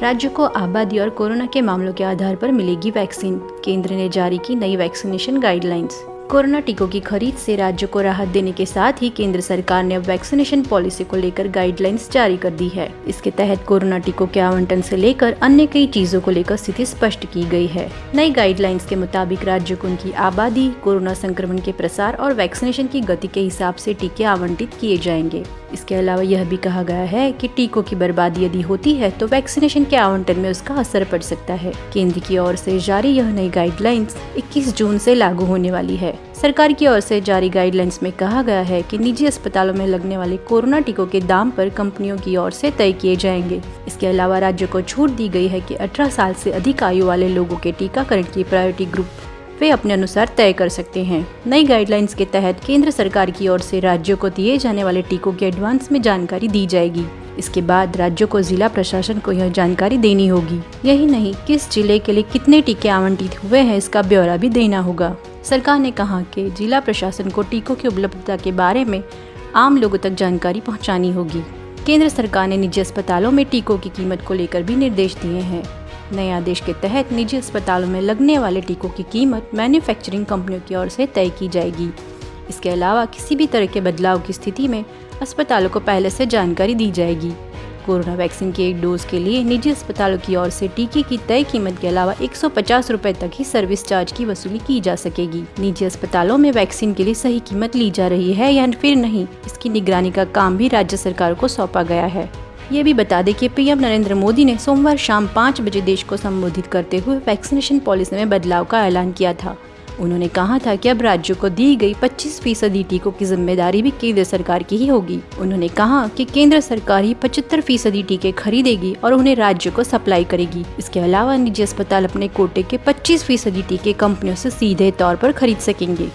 राज्य को आबादी और कोरोना के मामलों के आधार पर मिलेगी वैक्सीन। केंद्र ने जारी की नई वैक्सीनेशन गाइडलाइंस। कोरोना टीकों की खरीद से राज्य को राहत देने के साथ ही केंद्र सरकार ने अब वैक्सीनेशन पॉलिसी को लेकर गाइडलाइंस जारी कर दी है। इसके तहत कोरोना टीकों के आवंटन से लेकर अन्य कई चीजों को लेकर स्थिति स्पष्ट की गई है। नई गाइडलाइंस के मुताबिक राज्य को उनकी आबादी, कोरोना संक्रमण के प्रसार और वैक्सीनेशन की गति के हिसाब से टीके आवंटित किए जाएंगे। इसके अलावा यह भी कहा गया है कि टीकों की बर्बादी यदि होती है तो वैक्सीनेशन के आवंटन में उसका असर पड़ सकता है। केंद्र की ओर से जारी यह नई गाइडलाइंस 21 जून से लागू होने वाली है। सरकार की ओर से जारी गाइडलाइंस में कहा गया है कि निजी अस्पतालों में लगने वाले कोरोना टीकों के दाम पर कंपनियों की ओर से तय किए जाएंगे। इसके अलावा राज्य को छूट दी गई है कि 18 साल से अधिक आयु वाले लोगों के टीकाकरण की प्रायोरिटी ग्रुप वे अपने अनुसार तय कर सकते हैं। नई गाइडलाइंस के तहत केंद्र सरकार की ओर से राज्यों को दिए जाने वाले टीकों की एडवांस में जानकारी दी जाएगी। इसके बाद राज्यों को जिला प्रशासन को यह जानकारी देनी होगी। यही नहीं, किस जिले के लिए कितने टीके आवंटित हुए हैं इसका ब्यौरा भी देना होगा। सरकार ने कहा कि जिला प्रशासन को टीकों की उपलब्धता के बारे में आम लोगों तक जानकारी पहुंचानी होगी। केंद्र सरकार ने निजी अस्पतालों में टीकों की कीमत को लेकर भी निर्देश दिए हैं। नए आदेश के तहत निजी अस्पतालों में लगने वाले टीकों की कीमत मैन्युफैक्चरिंग कंपनियों की ओर से तय की जाएगी। इसके अलावा किसी भी तरह के बदलाव की स्थिति में अस्पतालों को पहले से जानकारी दी जाएगी। कोरोना वैक्सीन के एक डोज के लिए निजी अस्पतालों की ओर से टीके की तय कीमत के अलावा 150 रुपए तक ही सर्विस चार्ज की वसूली की जा सकेगी। निजी अस्पतालों में वैक्सीन के लिए सही कीमत ली जा रही है या फिर नहीं, इसकी निगरानी का काम भी राज्य सरकार को सौंपा गया है। ये भी बता दें कि पीएम नरेंद्र मोदी ने सोमवार शाम 5 बजे देश को संबोधित करते हुए वैक्सीनेशन पॉलिसी में बदलाव का ऐलान किया था। उन्होंने कहा था कि अब राज्यों को दी गई 25% टीकों की जिम्मेदारी भी केंद्र सरकार की ही होगी। उन्होंने कहा कि केंद्र सरकार ही 75% टीके खरीदेगी और उन्हें राज्यों को सप्लाई करेगी। इसके अलावा निजी अस्पताल अपने कोटे के 25% टीके कंपनियों से सीधे तौर पर खरीद सकेंगे।